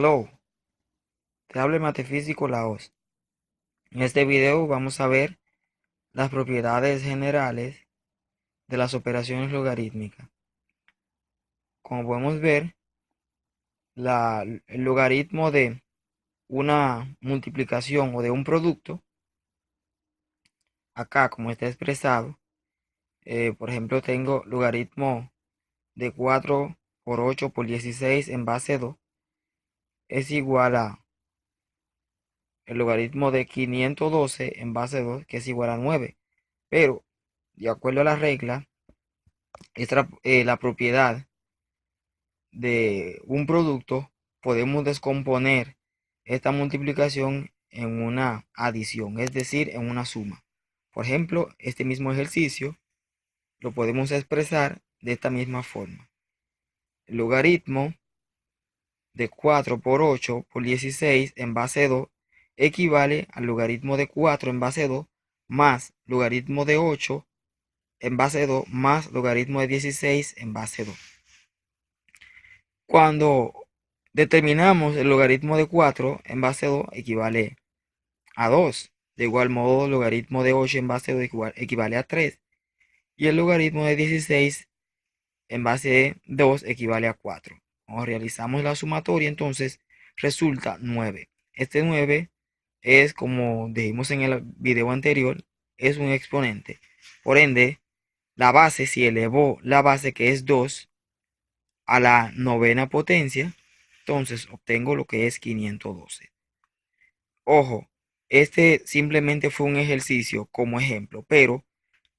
Hello, te habla el matefísico Laos. En este video vamos a ver las propiedades generales de las operaciones logarítmicas. Como podemos ver, el logaritmo de una multiplicación o de un producto, acá como está expresado, por ejemplo tengo logaritmo de 4 por 8 por 16 en base 2, es igual a el logaritmo de 512 en base 2, que es igual a 9. Pero, de acuerdo a la regla, la propiedad de un producto, podemos descomponer esta multiplicación en una adición, es decir, en una suma. Por ejemplo, este mismo ejercicio lo podemos expresar de esta misma forma. El logaritmo de 4 por 8 por 16 en base 2 equivale al logaritmo de 4 en base 2 más logaritmo de 8 en base 2 más logaritmo de 16 en base 2. Cuando determinamos el logaritmo de 4 en base 2 equivale a 2. De igual modo, el logaritmo de 8 en base 2 equivale a 3. Y el logaritmo de 16 en base 2 equivale a 4. Cuando realizamos la sumatoria, entonces resulta 9. Este 9 es, como dijimos en el video anterior, es un exponente. Por ende, la base, si elevó la base, que es 2, a la novena potencia, entonces obtengo lo que es 512. Ojo, este simplemente fue un ejercicio como ejemplo, pero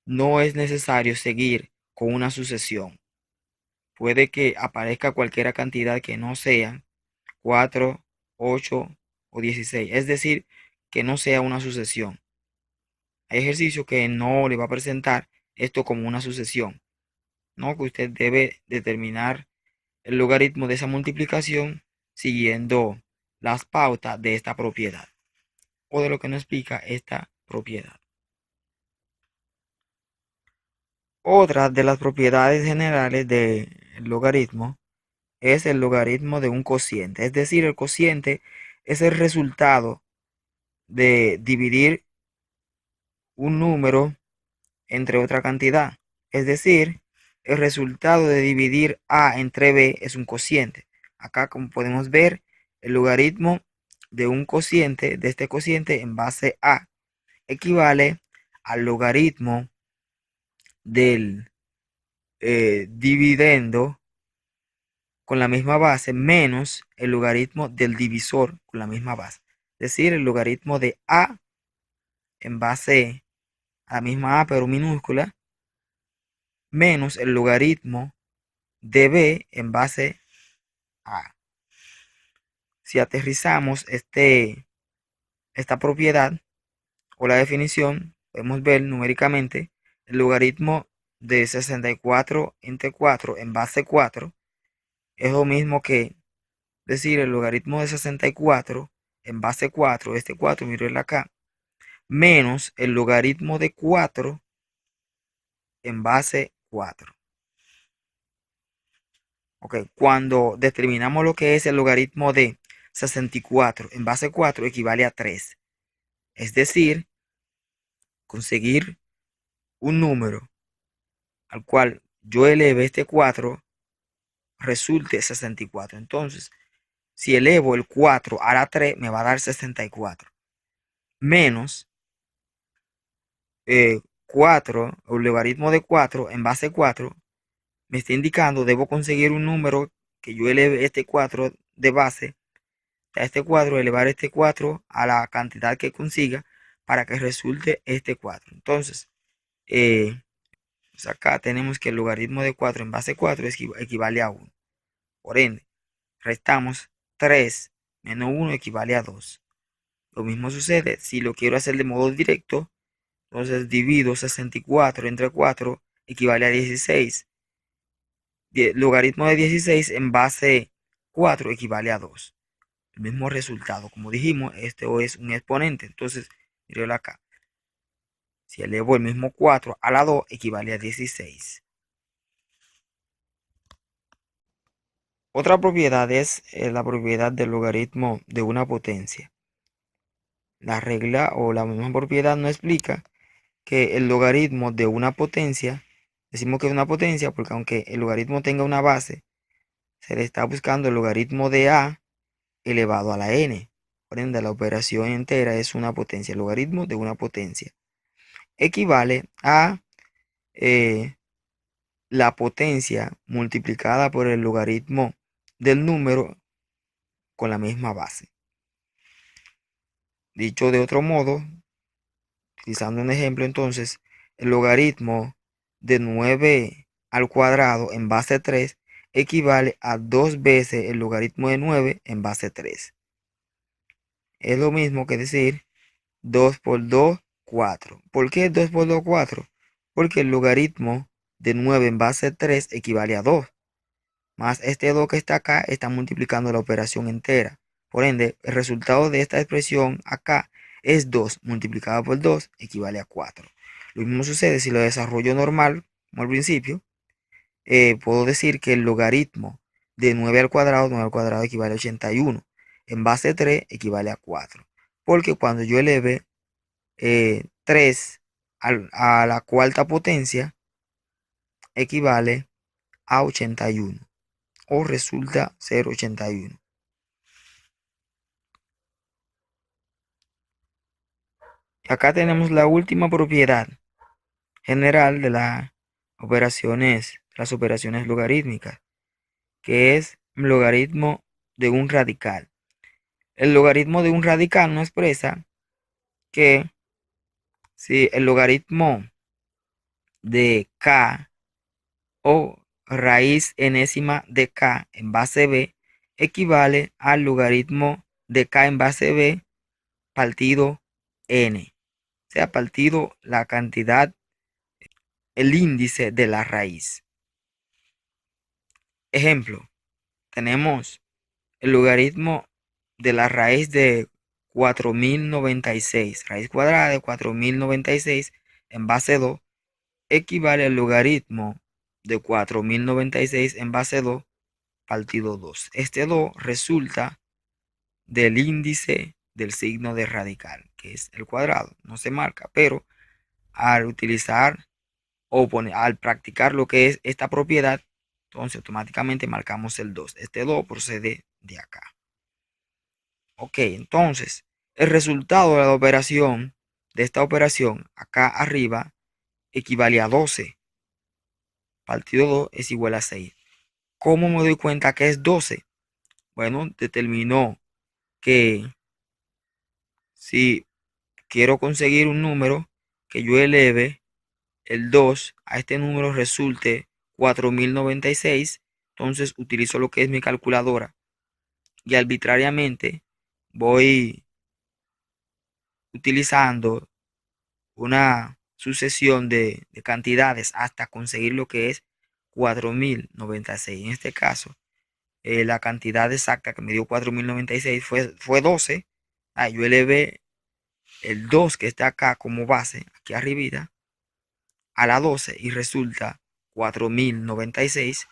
no es necesario seguir con una sucesión. Puede que aparezca cualquier cantidad que no sea 4, 8 o 16. Es decir, que no sea una sucesión. Hay ejercicios que no le va a presentar esto como una sucesión, ¿no? Que usted debe determinar el logaritmo de esa multiplicación siguiendo las pautas de esta propiedad o de lo que nos explica esta propiedad. Otra de las propiedades generales del logaritmo es el logaritmo de un cociente. Es decir, el cociente es el resultado de dividir un número entre otra cantidad. Es decir, el resultado de dividir a entre b es un cociente. Acá, como podemos ver, el logaritmo de un cociente, de este cociente en base a, equivale al logaritmo del dividendo con la misma base menos el logaritmo del divisor con la misma base. Es decir, el logaritmo de a en base a la misma a pero minúscula menos el logaritmo de b en base a. Si aterrizamos esta propiedad o la definición, podemos ver numéricamente el logaritmo de 64 entre 4 en base 4 es lo mismo que decir el logaritmo de 64 en base 4, este 4, mirenlo acá, menos el logaritmo de 4 en base 4. Ok, cuando determinamos lo que es el logaritmo de 64 en base 4 equivale a 3. Es decir, conseguir un número al cual yo eleve este 4 resulte 64. Entonces, si elevo el 4 a la 3 me va a dar 64. Menos 4, el logaritmo de 4 en base 4 me está indicando debo conseguir un número que yo eleve este 4 de base a este 4, elevar este 4 a la cantidad que consiga para que resulte este 4. Entonces, pues acá tenemos que el logaritmo de 4 en base 4 equivale a 1. Por ende, restamos 3 menos 1 equivale a 2. Lo mismo sucede si lo quiero hacer de modo directo. Entonces divido 64 entre 4 equivale a 16. Logaritmo de 16 en base 4 equivale a 2. El mismo resultado. Como dijimos, esto es un exponente. Entonces, mírenlo acá. Si elevo el mismo 4 a la 2 equivale a 16. Otra propiedad es la propiedad del logaritmo de una potencia. La regla o la misma propiedad nos explica que el logaritmo de una potencia, decimos que es una potencia porque aunque el logaritmo tenga una base, se le está buscando el logaritmo de a elevado a la n. Por ende, la operación entera es una potencia. El logaritmo de una potencia equivale a la potencia multiplicada por el logaritmo del número con la misma base. Dicho de otro modo, utilizando un ejemplo entonces, el logaritmo de 9 al cuadrado en base 3 equivale a 2 veces el logaritmo de 9 en base 3. Es lo mismo que decir 2 por 2, 4. ¿Por qué 2 por 2, 4? Porque el logaritmo de 9 en base 3 equivale a 2. Más este 2 que está acá está multiplicando la operación entera. Por ende, el resultado de esta expresión acá es 2 multiplicado por 2 equivale a 4. Lo mismo sucede si lo desarrollo normal, como al principio. Puedo decir que el logaritmo de 9 al cuadrado equivale a 81. En base 3 equivale a 4. Porque cuando yo eleve 3 a la cuarta potencia, equivale a 81. O resulta ser 81. Acá tenemos la última propiedad general de las operaciones logarítmicas, que es el logaritmo de un radical. El logaritmo de un radical nos expresa que si el logaritmo de k o raíz enésima de k en base b equivale al logaritmo de k en base b partido n, o sea, partido la cantidad, el índice de la raíz. Ejemplo, tenemos el logaritmo de la raíz de 4096, raíz cuadrada de 4096 en base 2 equivale al logaritmo de 4096 en base 2 partido 2. Este 2 resulta del índice del signo de radical, que es el cuadrado. No se marca, pero al utilizar o al practicar lo que es esta propiedad, entonces automáticamente marcamos el 2. Este 2 procede de acá. Ok, entonces el resultado de la operación, de esta operación, acá arriba, equivale a 12. Partido 2 es igual a 6. ¿Cómo me doy cuenta que es 12? Bueno, determinó que si quiero conseguir un número que yo eleve el 2 a este número resulte 4096, entonces utilizo lo que es mi calculadora y arbitrariamente voy utilizando una sucesión de cantidades hasta conseguir lo que es 4096. En este caso, la cantidad exacta que me dio 4096 fue 12. Yo elevé el 2 que está acá como base, aquí arribita, a la 12 y resulta 4096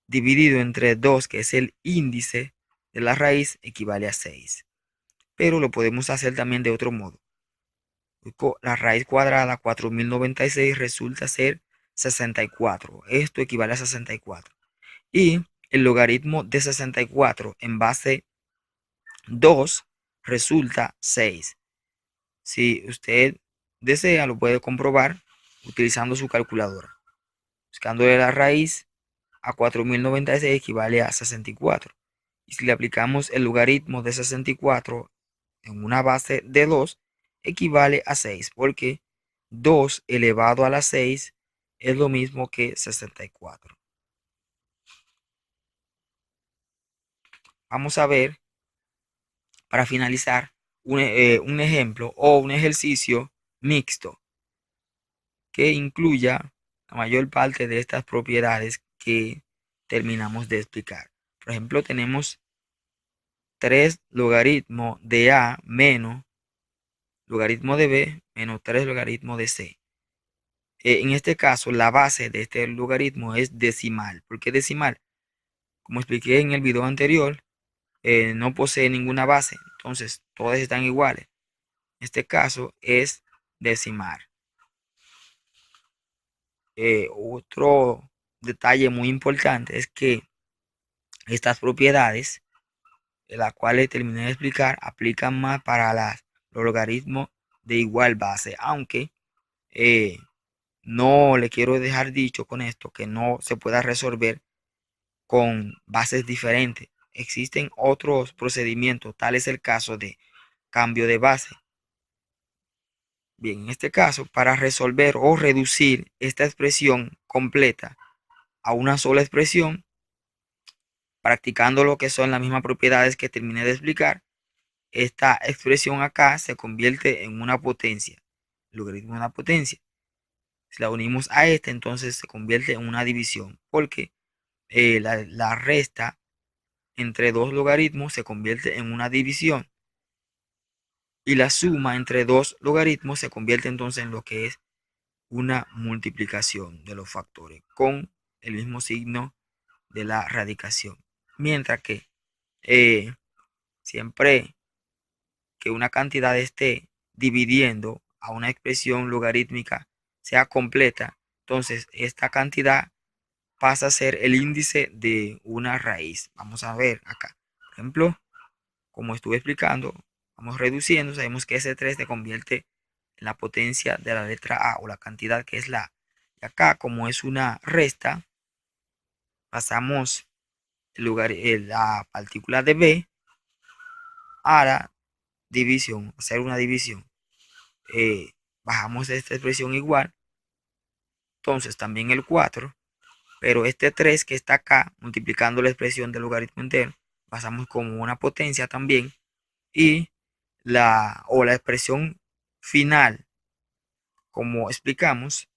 dividido entre 2, que es el índice de la raíz, equivale a 6. Pero lo podemos hacer también de otro modo. La raíz cuadrada 4096 resulta ser 64. Esto equivale a 64. Y el logaritmo de 64 en base 2 resulta 6. Si usted desea, lo puede comprobar utilizando su calculadora. Buscándole la raíz a 4096 equivale a 64. Y si le aplicamos el logaritmo de 64 en una base de 2, equivale a 6, porque 2 elevado a la 6 es lo mismo que 64. Vamos a ver, para finalizar, un ejemplo o un ejercicio mixto que incluya la mayor parte de estas propiedades que terminamos de explicar. Por ejemplo, tenemos 3 logaritmo de a menos logaritmo de b menos 3 logaritmo de c. En este caso, la base de este logaritmo es decimal. ¿Por qué decimal? Como expliqué en el video anterior, no posee ninguna base, entonces todas están iguales. En este caso es decimar. Otro detalle muy importante es que estas propiedades, las cuales terminé de explicar, aplican más para los logaritmos de igual base, aunque no le quiero dejar dicho con esto que no se pueda resolver con bases diferentes. Existen otros procedimientos, tal es el caso de cambio de base. Bien, en este caso, para resolver o reducir esta expresión completa a una sola expresión, practicando lo que son las mismas propiedades que terminé de explicar, esta expresión acá se convierte en una potencia, logaritmo de una potencia. Si la unimos a esta, entonces se convierte en una división, porque la resta entre dos logaritmos se convierte en una división y la suma entre dos logaritmos se convierte entonces en lo que es una multiplicación de los factores con el mismo signo de la radicación. Mientras que siempre que una cantidad esté dividiendo a una expresión logarítmica sea completa, entonces esta cantidad pasa a ser el índice de una raíz. Vamos a ver acá. Por ejemplo, como estuve explicando, vamos reduciendo, sabemos que ese 3 se convierte en la potencia de la letra A o la cantidad que es la A. Y acá, como es una resta, pasamos la partícula de B a la división, hacer una división. Bajamos esta expresión igual, entonces también el 4, pero este 3 que está acá, multiplicando la expresión del logaritmo entero, pasamos como una potencia también, y la expresión final, como explicamos,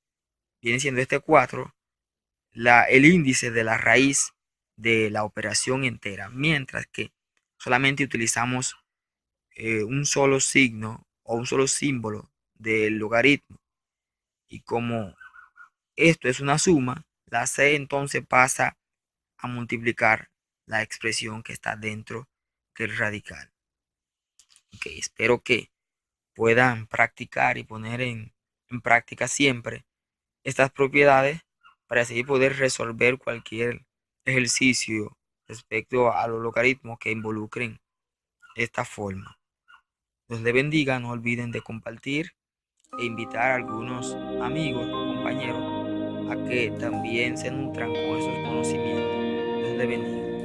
viene siendo este 4, el índice de la raíz de la operación entera, mientras que solamente utilizamos un solo signo o un solo símbolo del logaritmo. Y como esto es una suma, la C entonces pasa a multiplicar la expresión que está dentro del radical. Okay, espero que puedan practicar y poner en práctica siempre estas propiedades para así poder resolver cualquier ejercicio respecto a los logaritmos que involucren esta forma. Dios les bendiga, no olviden de compartir e invitar a algunos amigos o compañeros a que también se nutran con esos conocimientos. Dios les bendiga.